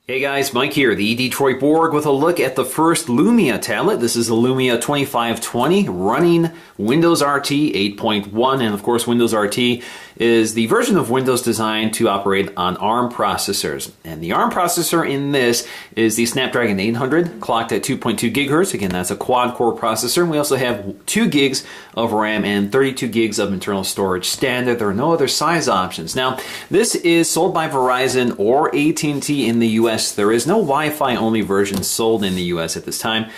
Hey guys, Mike here, the Detroit Borg, with a look at the first Lumia tablet. This is the Lumia 2520 running Windows RT 8.1, and of course Windows RT is the version of Windows designed to operate on ARM processors. And the ARM processor in this is the Snapdragon 800, clocked at 2.2 gigahertz. Again, that's a quad-core processor. And we also have 2 gigs of RAM and 32 gigs of internal storage standard. There are no other size options. Now, this is sold by Verizon or AT&T in the US. There is no Wi-Fi only version sold in the US at this time.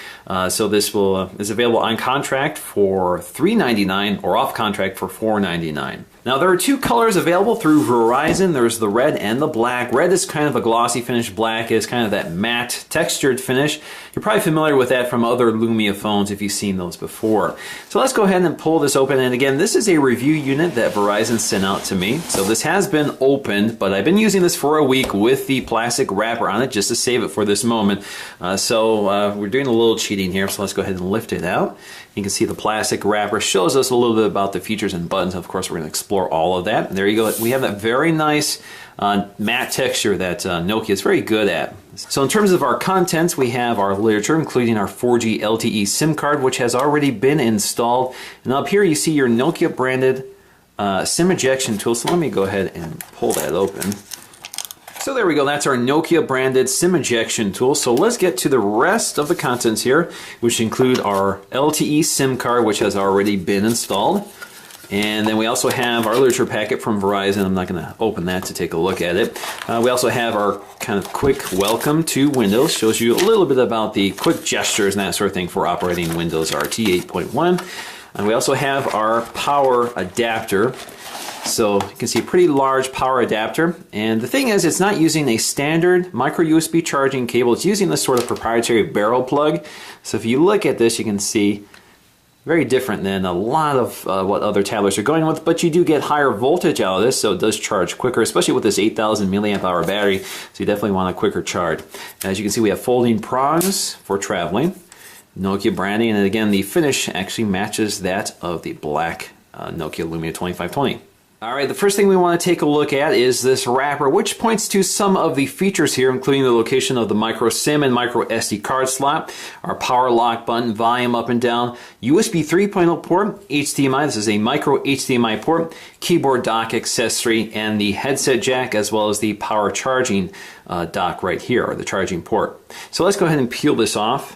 So this is available on contract for $399 or off contract for $499. Now there are 2 colors available through Verizon. There's the red and the black. Red is kind of a glossy finish. Black is kind of that matte textured finish. You're probably familiar with that from other Lumia phones if you've seen those before. So let's go ahead and pull this open. And again, this is a review unit that Verizon sent out to me. So this has been opened, but I've been using this for a week with the plastic wrapper on it just to save it for this moment. We're doing a little cheating here, so let's go ahead and lift it out. You can see the plastic wrapper shows us a little bit about the features and buttons. Of course, we're going to explore all of that. And there you go. We have that very nice matte texture that Nokia is very good at. So in terms of our contents, we have our literature, including our 4G LTE SIM card, which has already been installed. And up here you see your Nokia branded SIM ejection tool. So let me go ahead and pull that open. So there we go, that's our Nokia branded SIM ejection tool. So let's get to the rest of the contents here, which include our LTE SIM card, which has already been installed. And then we also have our literature packet from Verizon. I'm not going to open that to take a look at it. We also have our kind of quick welcome to Windows. Shows you a little bit about the quick gestures and that sort of thing for operating Windows RT 8.1. And we also have our power adapter. So you can see a pretty large power adapter, and the thing is it's not using a standard micro USB charging cable. It's using this sort of proprietary barrel plug. So if you look at this, you can see very different than a lot of what other tablets are going with, but you do get higher voltage out of this, so it does charge quicker, especially with this 8,000 milliamp hour battery. So you definitely want a quicker charge. As you can see, we have folding prongs for traveling, Nokia branding, and again the finish actually matches that of the black Nokia Lumia 2520. Alright, the first thing we want to take a look at is this wrapper, which points to some of the features here, including the location of the micro SIM and micro SD card slot, our power lock button, volume up and down, USB 3.0 port, HDMI, this is a micro HDMI port, keyboard dock accessory, and the headset jack, as well as the power charging dock right here, or the charging port. So let's go ahead and peel this off.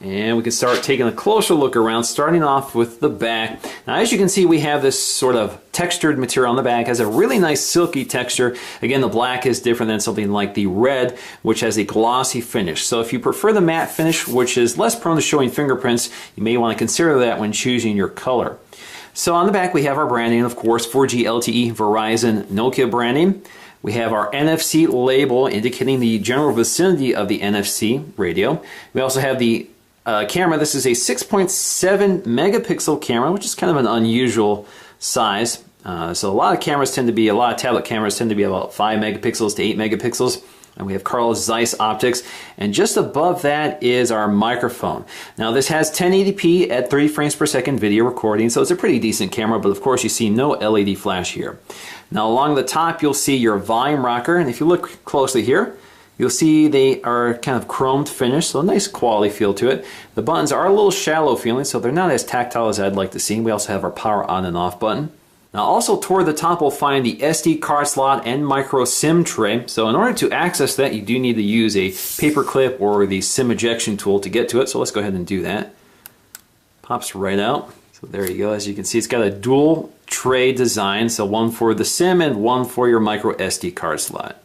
And we can start taking a closer look around, starting off with the back. Now, as you can see, we have this sort of textured material on the back. It has a really nice silky texture. Again, the black is different than something like the red, which has a glossy finish. So if you prefer the matte finish, which is less prone to showing fingerprints, you may want to consider that when choosing your color. So on the back, we have our branding, of course, 4G LTE, Verizon, Nokia branding. We have our NFC label indicating the general vicinity of the NFC radio. We also have the camera. This is a 6.7 megapixel camera, which is kind of an unusual size. So a lot of tablet cameras tend to be about 5 megapixels to 8 megapixels. And we have Carl Zeiss optics. And just above that is our microphone. Now this has 1080p at 30 frames per second video recording, so it's a pretty decent camera, but of course you see no LED flash here. Now along the top you'll see your volume rocker, and if you look closely here, you'll see they are kind of chromed finish, so a nice quality feel to it. The buttons are a little shallow feeling, so they're not as tactile as I'd like to see. We also have our power on and off button. Now also toward the top we'll find the SD card slot and micro SIM tray. So in order to access that, you do need to use a paper clip or the SIM ejection tool to get to it. So let's go ahead and do that. Pops right out. So there you go. As you can see, it's got a dual tray design, so one for the SIM and one for your micro SD card slot.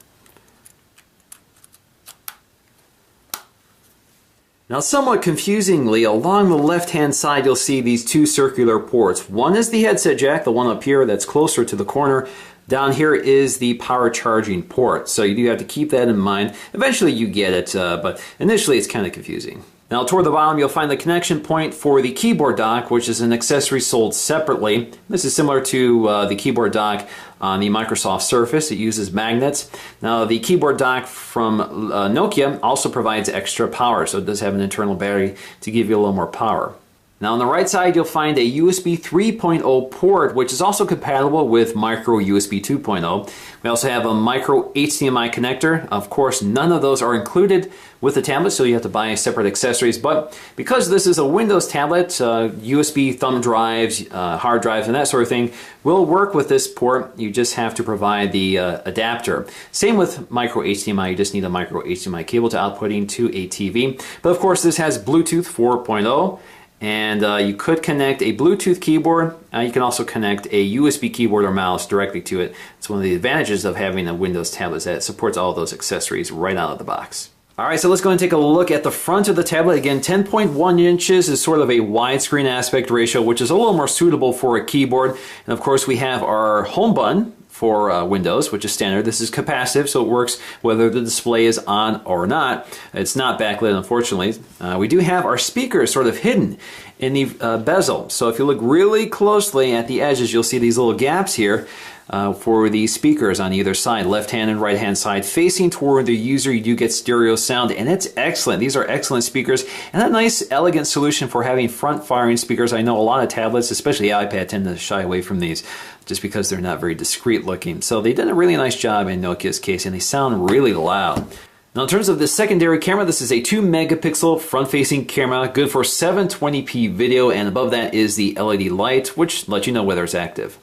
Now, somewhat confusingly, along the left-hand side, you'll see these 2 circular ports. One is the headset jack, the one up here that's closer to the corner. Down here is the power charging port, so you do have to keep that in mind. Eventually you get it, but initially it's kind of confusing. Now toward the bottom you'll find the connection point for the keyboard dock, which is an accessory sold separately. This is similar to the keyboard dock on the Microsoft Surface. It uses magnets. Now the keyboard dock from Nokia also provides extra power, so it does have an internal battery to give you a little more power. Now on the right side, you'll find a USB 3.0 port, which is also compatible with micro USB 2.0. We also have a micro HDMI connector. Of course, none of those are included with the tablet, so you have to buy separate accessories. But because this is a Windows tablet, USB thumb drives, hard drives, and that sort of thing will work with this port. You just have to provide the adapter. Same with micro HDMI. You just need a micro HDMI cable to outputting to a TV. But of course, this has Bluetooth 4.0. And you could connect a Bluetooth keyboard. You can also connect a USB keyboard or mouse directly to it. It's one of the advantages of having a Windows tablet, is that it supports all those accessories right out of the box. Alright, so let's go and take a look at the front of the tablet. Again, 10.1 inches is sort of a widescreen aspect ratio, which is a little more suitable for a keyboard. And of course, we have our home button for Windows, which is standard. This is capacitive, so it works whether the display is on or not. It's not backlit, unfortunately. We do have our speakers sort of hidden in the bezel. So if you look really closely at the edges, you'll see these little gaps here for the speakers on either side, left-hand and right-hand side. Facing toward the user, you do get stereo sound, and it's excellent. These are excellent speakers, and a nice, elegant solution for having front-firing speakers. I know a lot of tablets, especially iPad, tend to shy away from these just because they're not very discreet looking. So they did a really nice job in Nokia's case, and they sound really loud. Now in terms of the secondary camera, this is a 2 megapixel front-facing camera, good for 720p video, and above that is the LED light, which lets you know whether it's active.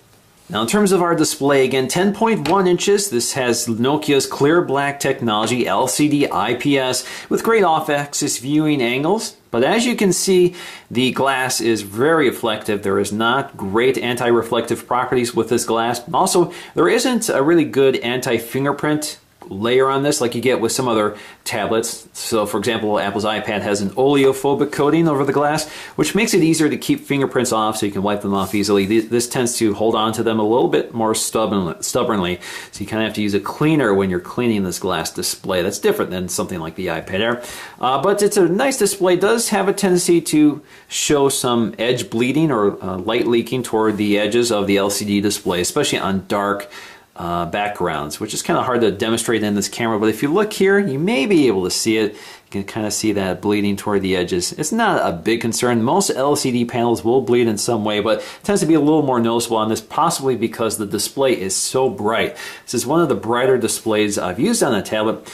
Now in terms of our display, again, 10.1 inches. This has Nokia's clear black technology, LCD IPS, with great off-axis viewing angles. But as you can see, the glass is very reflective. There is not great anti-reflective properties with this glass. Also, there isn't a really good anti-fingerprint layer on this like you get with some other tablets. So for example, Apple's iPad has an oleophobic coating over the glass, which makes it easier to keep fingerprints off so you can wipe them off easily. This tends to hold on to them a little bit more stubbornly, so you kind of have to use a cleaner when you're cleaning this glass display. That's different than something like the iPad Air. But it's a nice display. It does have a tendency to show some edge bleeding or light leaking toward the edges of the LCD display, especially on dark backgrounds, which is kind of hard to demonstrate in this camera. But if you look here, you may be able to see it. You can kind of see that bleeding toward the edges. It's not a big concern. Most LCD panels will bleed in some way, but it tends to be a little more noticeable on this, possibly because the display is so bright. This is one of the brighter displays I've used on a tablet,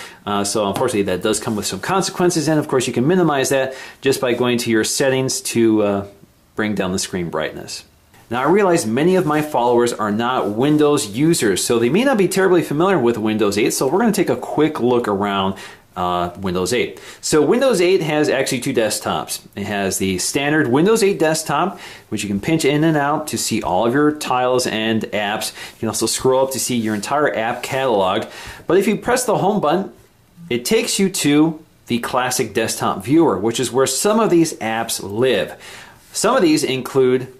so unfortunately that does come with some consequences, and of course you can minimize that just by going to your settings to bring down the screen brightness. Now I realize many of my followers are not Windows users, so they may not be terribly familiar with Windows 8, so we're going to take a quick look around Windows 8. So Windows 8 has actually two desktops. It has the standard Windows 8 desktop, which you can pinch in and out to see all of your tiles and apps. You can also scroll up to see your entire app catalog. But if you press the home button, it takes you to the classic desktop viewer, which is where some of these apps live. Some of these include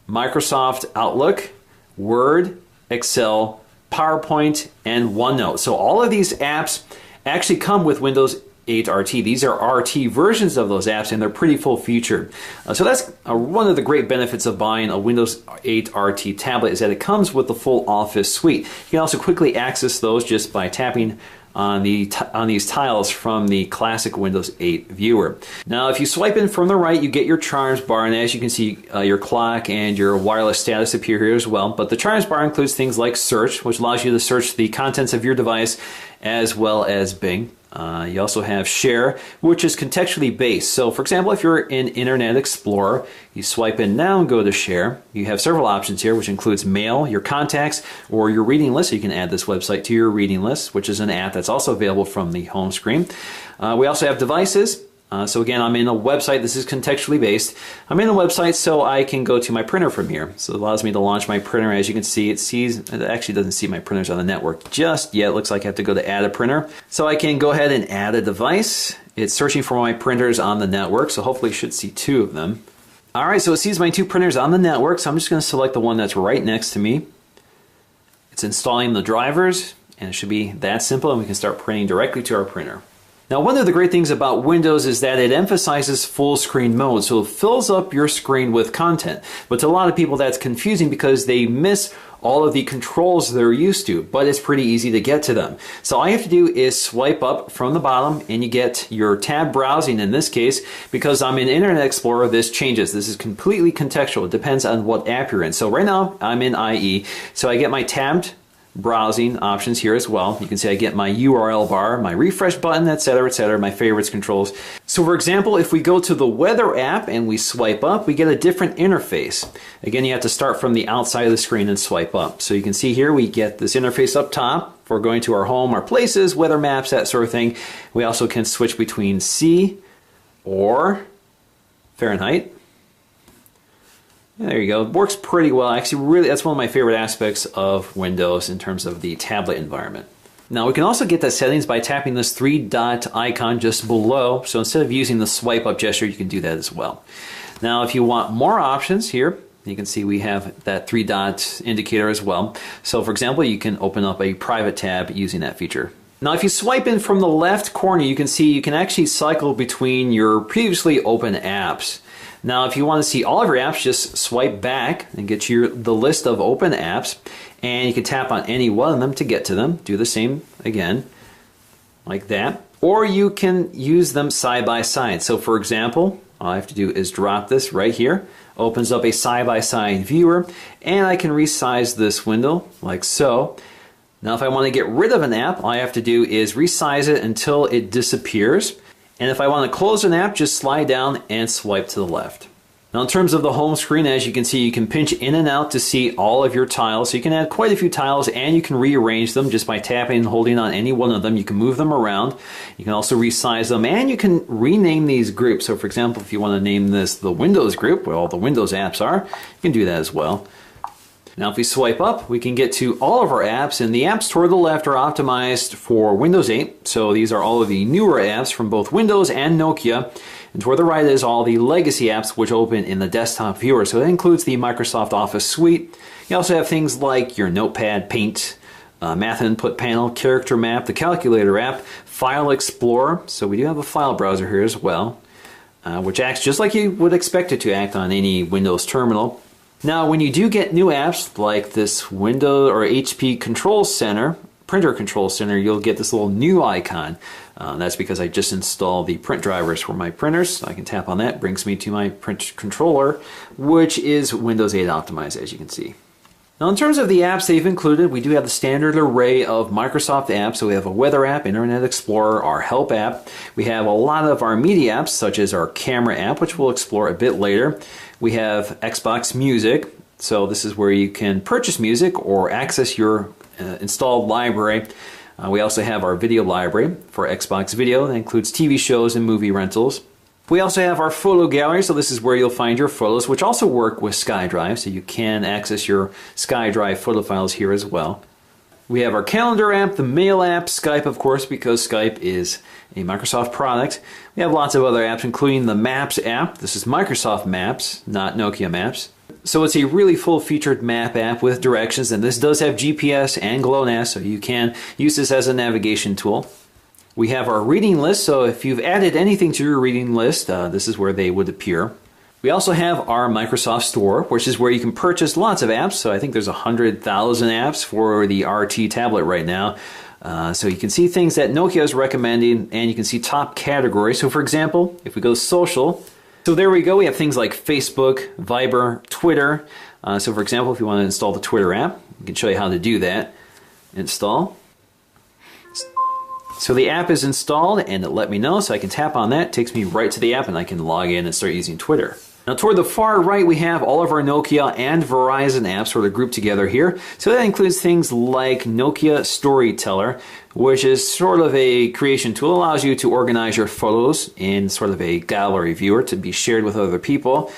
Microsoft Outlook, Word, Excel, PowerPoint, and OneNote. So all of these apps actually come with Windows 8 RT. These are RT versions of those apps, and they're pretty full-featured. So that's one of the great benefits of buying a Windows 8 RT tablet, is that it comes with the full Office suite. You can also quickly access those just by tapping on these tiles from the classic Windows 8 viewer. Now if you swipe in from the right, you get your charms bar, and as you can see, your clock and your wireless status appear here as well. But the charms bar includes things like search, which allows you to search the contents of your device, as well as Bing. You also have share, which is contextually based. So for example, if you're in Internet Explorer, you swipe in now and go to share. You have several options here, which includes mail, your contacts, or your reading list. So you can add this website to your reading list, which is an app that's also available from the home screen. We also have devices. So again, I'm in a website. This is contextually based. I'm in a website, so I can go to my printer from here. So it allows me to launch my printer. As you can see, it actually doesn't see my printers on the network just yet. It looks like I have to go to add a printer. So I can go ahead and add a device. It's searching for my printers on the network, so hopefully it should see two of them. All right, so it sees my two printers on the network, so I'm just going to select the one that's right next to me. It's installing the drivers, and it should be that simple, and we can start printing directly to our printer. Now, one of the great things about Windows is that it emphasizes full screen mode, so it fills up your screen with content. But to a lot of people, that's confusing because they miss all of the controls they're used to, but it's pretty easy to get to them. So all you have to do is swipe up from the bottom and you get your tab browsing. In this case, because I'm in Internet Explorer, this changes. This is completely contextual. It depends on what app you're in. So right now I'm in IE, so I get my tabbed browsing options here as well. You can see I get my URL bar, my refresh button, etc., my favorites controls. So for example, if we go to the weather app and we swipe up, we get a different interface. Again, you have to start from the outside of the screen and swipe up. So you can see here we get this interface up top for going to our home, our places, weather maps, that sort of thing. We also can switch between C or Fahrenheit. There you go. It works pretty well. Actually, really, that's one of my favorite aspects of Windows in terms of the tablet environment. Now, we can also get the settings by tapping this three-dot icon just below. So instead of using the swipe-up gesture, you can do that as well. Now, if you want more options here, you can see we have that three-dot indicator as well. So, for example, you can open up a private tab using that feature. Now, if you swipe in from the left corner, you can see you can actually cycle between your previously open apps. Now, if you want to see all of your apps, just swipe back and get the list of open apps, and you can tap on any one of them to get to them. Do the same again, like that. Or you can use them side by side. So, for example, all I have to do is drop this right here. Opens up a side-by-side viewer, and I can resize this window like so. Now, if I want to get rid of an app, all I have to do is resize it until it disappears. And if I want to close an app, just slide down and swipe to the left. Now, in terms of the home screen, as you can see, you can pinch in and out to see all of your tiles. So you can add quite a few tiles, and you can rearrange them just by tapping and holding on any one of them. You can move them around. You can also resize them, and you can rename these groups. So, for example, if you want to name this the Windows group, where all the Windows apps are, you can do that as well. Now, if we swipe up, we can get to all of our apps, and the apps toward the left are optimized for Windows 8. So these are all of the newer apps from both Windows and Nokia. And toward the right is all the legacy apps which open in the desktop viewer. So that includes the Microsoft Office suite. You also have things like your Notepad, Paint, Math Input Panel, Character Map, the Calculator app, File Explorer. So we do have a file browser here as well, which acts just like you would expect it to act on any Windows terminal. Now, when you do get new apps like this Windows or HP Control Center, Printer Control Center, you'll get this little new icon. That's because I just installed the print drivers for my printers. So I can tap on that, brings me to my print controller, which is Windows 8 optimized, as you can see. Now, in terms of the apps they've included, we do have the standard array of Microsoft apps. So we have a weather app, Internet Explorer, our help app. We have a lot of our media apps, such as our camera app, which we'll explore a bit later. We have Xbox Music. So this is where you can purchase music or access your installed library. We also have our video library for Xbox Video. That includes TV shows and movie rentals. We also have our photo gallery, so this is where you'll find your photos, which also work with SkyDrive, so you can access your SkyDrive photo files here as well. We have our calendar app, the mail app, Skype, of course, because Skype is a Microsoft product. We have lots of other apps, including the Maps app. This is Microsoft Maps, not Nokia Maps. So it's a really full-featured map app with directions, and this does have GPS and GLONASS, so you can use this as a navigation tool. We have our reading list, so if you've added anything to your reading list, this is where they would appear. We also have our Microsoft Store, which is where you can purchase lots of apps. So I think there's 100,000 apps for the RT tablet right now. So you can see things that Nokia is recommending, and you can see top categories. So for example, if we go social, so there we go. We have things like Facebook, Viber, Twitter. So for example, if you want to install the Twitter app, I can show you how to do that. Install. So the app is installed, and it let me know, so I can tap on that. It takes me right to the app, and I can log in and start using Twitter. Now, toward the far right, we have all of our Nokia and Verizon apps sort of grouped together here. So that includes things like Nokia Storyteller, which is sort of a creation tool. It allows you to organize your photos in sort of a gallery viewer to be shared with other people.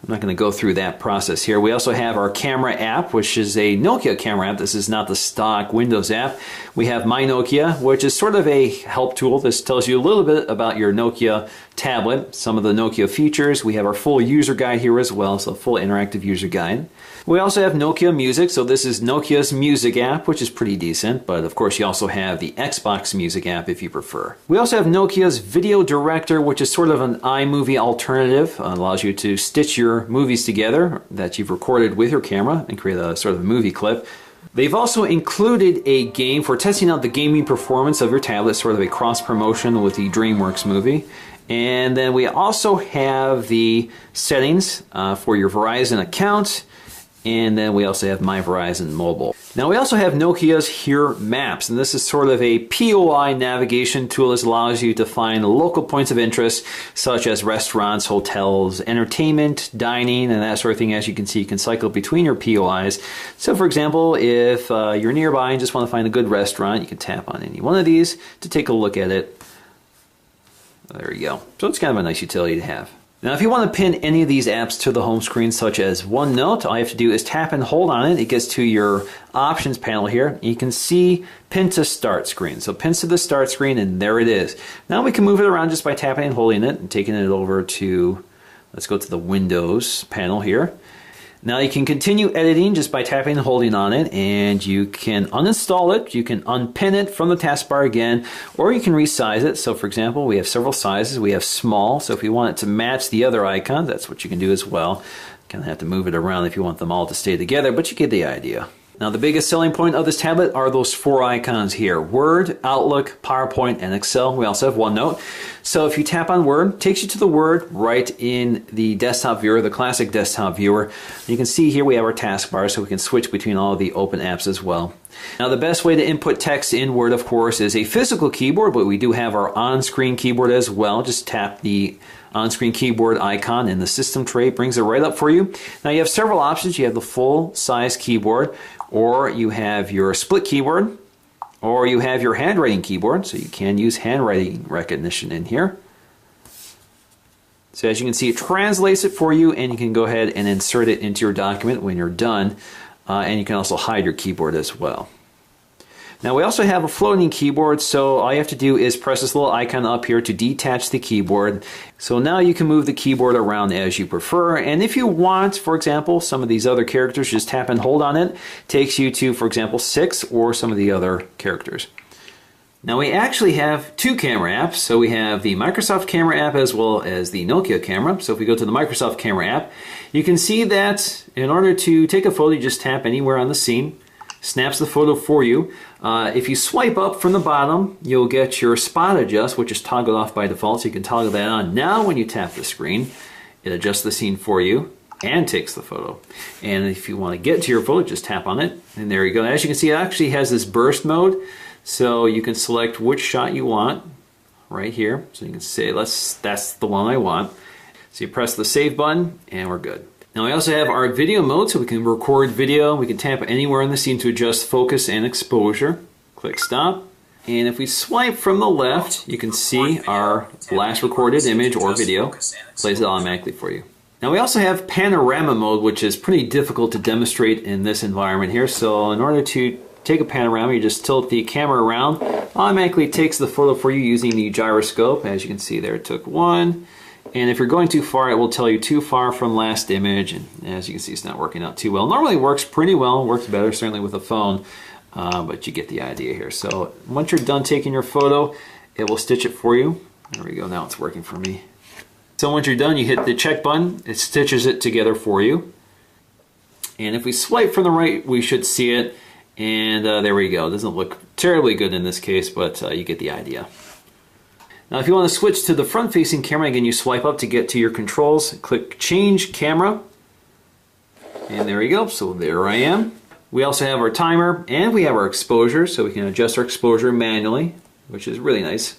I'm not going to go through that process here. We also have our camera app, which is a Nokia camera app. This is not the stock Windows app. We have My Nokia, which is sort of a help tool. This tells you a little bit about your Nokia tablet, some of the Nokia features. We have our full user guide here as well, so a full interactive user guide. We also have Nokia Music, so this is Nokia's music app, which is pretty decent, but of course you also have the Xbox Music app if you prefer. We also have Nokia's Video Director, which is sort of an iMovie alternative. Allows you to stitch your your movies together that you've recorded with your camera and create a sort of movie clip. They've also included a game for testing out the gaming performance of your tablet, sort of a cross promotion with the DreamWorks movie. And then we also have the settings for your Verizon account, and then we also have My Verizon Mobile. Now we also have Nokia's Here Maps, and this is sort of a POI navigation tool that allows you to find local points of interest such as restaurants, hotels, entertainment, dining, and that sort of thing. As you can see, you can cycle between your POIs. So for example, if you're nearby and just want to find a good restaurant, you can tap on any one of these to take a look at it. There you go. So it's kind of a nice utility to have. Now if you want to pin any of these apps to the home screen, such as OneNote, all you have to do is tap and hold on it. It gets to your options panel here. You can see pin to start screen. So pins to the start screen, and there it is. Now we can move it around just by tapping and holding it and taking it over to, let's go to the Windows panel here. Now you can continue editing just by tapping and holding on it, and you can uninstall it, you can unpin it from the taskbar again, or you can resize it. So for example, we have several sizes. We have small, so if you want it to match the other icons, that's what you can do as well. You kind of have to move it around if you want them all to stay together, but you get the idea. Now the biggest selling point of this tablet are those 4 icons here: Word, Outlook, PowerPoint, and Excel. We also have OneNote. So if you tap on Word, it takes you to the Word right in the desktop viewer, the classic desktop viewer. You can see here we have our taskbar, so we can switch between all of the open apps as well. Now the best way to input text in Word, of course, is a physical keyboard, but we do have our on-screen keyboard as well. Just tap the on-screen keyboard icon in the system tray, brings it right up for you. Now you have several options. You have the full-size keyboard, or you have your split keyboard, or you have your handwriting keyboard, so you can use handwriting recognition in here. So as you can see, it translates it for you, and you can go ahead and insert it into your document when you're done, and you can also hide your keyboard as well. Now we also have a floating keyboard, so all you have to do is press this little icon up here to detach the keyboard. So now you can move the keyboard around as you prefer, and if you want, for example, some of these other characters, just tap and hold on it. Takes you to, for example, 6 or some of the other characters. Now we actually have 2 camera apps. So we have the Microsoft camera app as well as the Nokia camera. So if we go to the Microsoft camera app, you can see that in order to take a photo, you just tap anywhere on the scene. Snaps the photo for you. If you swipe up from the bottom, you'll get your spot adjust, which is toggled off by default, so you can toggle that on. Now when you tap the screen, it adjusts the scene for you and takes the photo. And if you want to get to your photo, just tap on it, and there you go. As you can see, it actually has this burst mode, so you can select which shot you want right here. So you can say, that's the one I want. So you press the save button, and we're good. Now we also have our video mode, so we can record video. We can tap anywhere in the scene to adjust focus and exposure. Click stop. And if we swipe from the left, you can see our last recorded image or video. Plays it automatically for you. Now we also have panorama mode, which is pretty difficult to demonstrate in this environment here. So in order to take a panorama, you just tilt the camera around. Automatically takes the photo for you using the gyroscope. As you can see there, it took 1. And if you're going too far, it will tell you too far from last image. And as you can see, it's not working out too well. Normally it works pretty well, works better certainly with a phone, but you get the idea here. So once you're done taking your photo, it will stitch it for you. There we go, now it's working for me. So once you're done, you hit the check button, it stitches it together for you. And if we swipe from the right, we should see it. And there we go. It doesn't look terribly good in this case, but you get the idea. Now if you want to switch to the front-facing camera, again you swipe up to get to your controls, click Change Camera, and there you go, so there I am. We also have our timer, and we have our exposure, so we can adjust our exposure manually, which is really nice.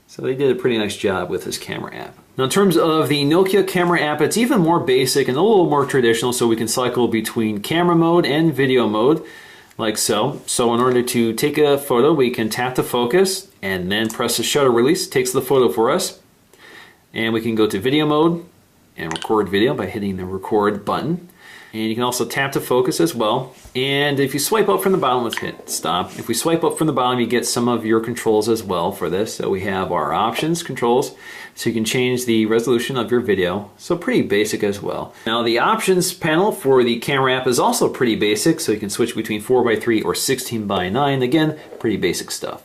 So they did a pretty nice job with this camera app. Now in terms of the Nokia camera app, it's even more basic and a little more traditional, so we can cycle between camera mode and video mode, like so. So in order to take a photo, we can tap to focus and then press the shutter release. It takes the photo for us. And we can go to video mode and record video by hitting the record button. And you can also tap to focus as well. And if you swipe up from the bottom, let's hit stop. If we swipe up from the bottom, you get some of your controls as well for this. So we have our options controls, so you can change the resolution of your video. So pretty basic as well. Now the options panel for the camera app is also pretty basic, so you can switch between 4:3 or 16:9. Again, pretty basic stuff.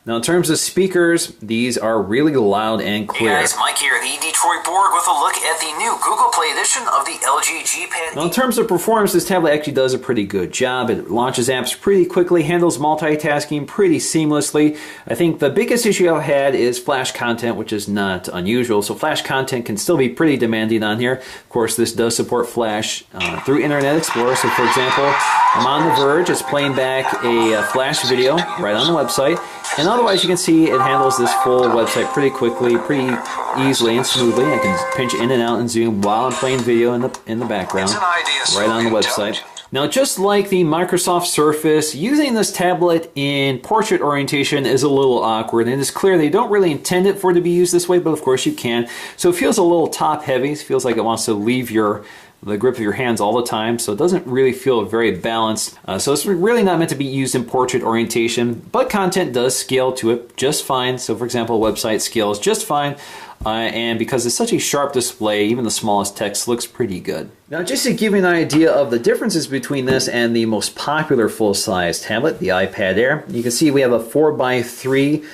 Now in terms of speakers, these are really loud and clear. Hey guys, Mike here, the Detroit Borg, with a look at the new Google Play edition of the LG G Pad. Now in terms of performance, this tablet actually does a pretty good job. It launches apps pretty quickly, handles multitasking pretty seamlessly. I think the biggest issue I've had is flash content, which is not unusual. So flash content can still be pretty demanding on here. Of course, this does support flash through Internet Explorer. So for example, I'm on The Verge, it's playing back a flash video right on the website. And otherwise, you can see it handles this full website pretty quickly, pretty easily and smoothly. I can pinch in and out and zoom while I'm playing video in the background, right on the website. Now, just like the Microsoft Surface, using this tablet in portrait orientation is a little awkward, and it's clear they don't really intend it for it to be used this way, but of course you can. So it feels a little top heavy. It feels like it wants to leave the grip of your hands all the time, so it doesn't really feel very balanced. So it's really not meant to be used in portrait orientation, but content does scale to it just fine. So for example, a website scales just fine. And because it's such a sharp display, even the smallest text looks pretty good. Now, just to give you an idea of the differences between this and the most popular full-size tablet, the iPad Air, you can see we have a 4x3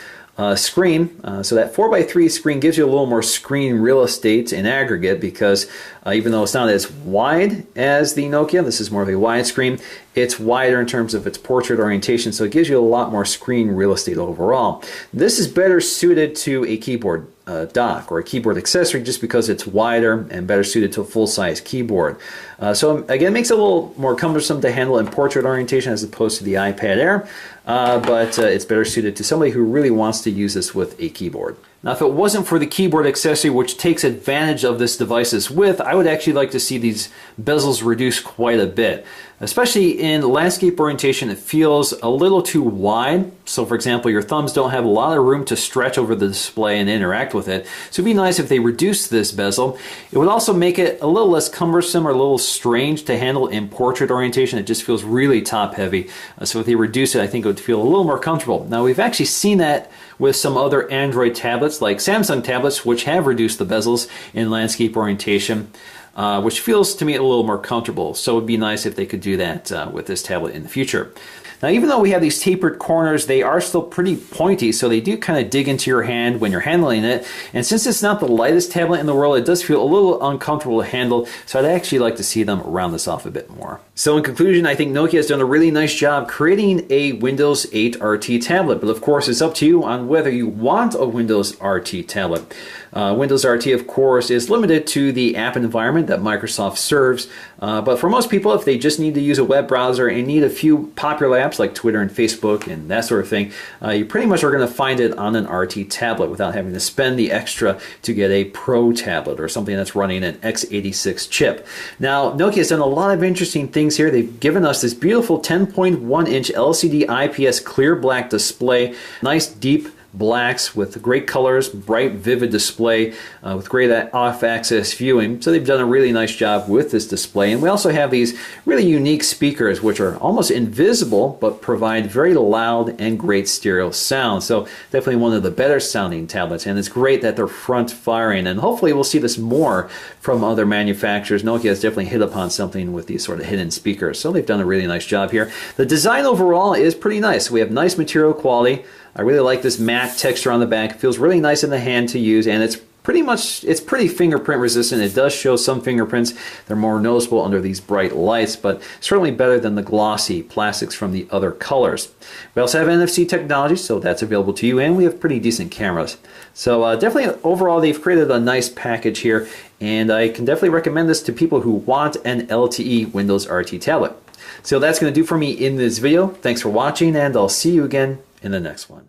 screen. So that 4x3 screen gives you a little more screen real estate in aggregate, because even though it's not as wide as the Nokia, this is more of a wide screen, it's wider in terms of its portrait orientation, so it gives you a lot more screen real estate overall. This is better suited to a keyboard dock or a keyboard accessory, just because it's wider and better suited to a full-size keyboard. So again, it makes it a little more cumbersome to handle in portrait orientation as opposed to the iPad Air, but it's better suited to somebody who really wants to use this with a keyboard. Now, if it wasn't for the keyboard accessory, which takes advantage of this device's width, I would actually like to see these bezels reduced quite a bit. Especially in landscape orientation, it feels a little too wide. So for example, your thumbs don't have a lot of room to stretch over the display and interact with it. So it'd be nice if they reduced this bezel. It would also make it a little less cumbersome or a little strange to handle in portrait orientation. It just feels really top heavy. So if they reduce it, I think it would feel a little more comfortable. Now, we've actually seen that with some other Android tablets, like Samsung tablets, which have reduced the bezels in landscape orientation, which feels to me a little more comfortable. So it would be nice if they could do that with this tablet in the future. Now, even though we have these tapered corners, they are still pretty pointy, so they do kind of dig into your hand when you're handling it. And since it's not the lightest tablet in the world, it does feel a little uncomfortable to handle, so I'd actually like to see them round this off a bit more. So in conclusion, I think Nokia has done a really nice job creating a Windows 8 RT tablet, but of course it's up to you on whether you want a Windows RT tablet. Windows RT, of course, is limited to the app environment that Microsoft serves, but for most people, if they just need to use a web browser and need a few popular apps like Twitter and Facebook and that sort of thing, you pretty much are going to find it on an RT tablet without having to spend the extra to get a Pro tablet or something that's running an x86 chip. Now, Nokia has done a lot of interesting things here. They've given us this beautiful 10.1-inch LCD IPS clear black display, nice deep blacks with great colors, bright, vivid display with great off-axis viewing. So they've done a really nice job with this display. And we also have these really unique speakers, which are almost invisible, but provide very loud and great stereo sound. So definitely one of the better sounding tablets. And it's great that they're front firing. And hopefully we'll see this more from other manufacturers. Nokia has definitely hit upon something with these sort of hidden speakers. So they've done a really nice job here. The design overall is pretty nice. We have nice material quality. I really like this matte texture on the back. It feels really nice in the hand to use, and it's pretty fingerprint resistant. It does show some fingerprints. They're more noticeable under these bright lights, but certainly better than the glossy plastics from the other colors. We also have NFC technology, so that's available to you, and we have pretty decent cameras. So definitely overall, they've created a nice package here, and I can definitely recommend this to people who want an LTE Windows RT tablet. So that's going to do for me in this video. Thanks for watching, and I'll see you again in the next one.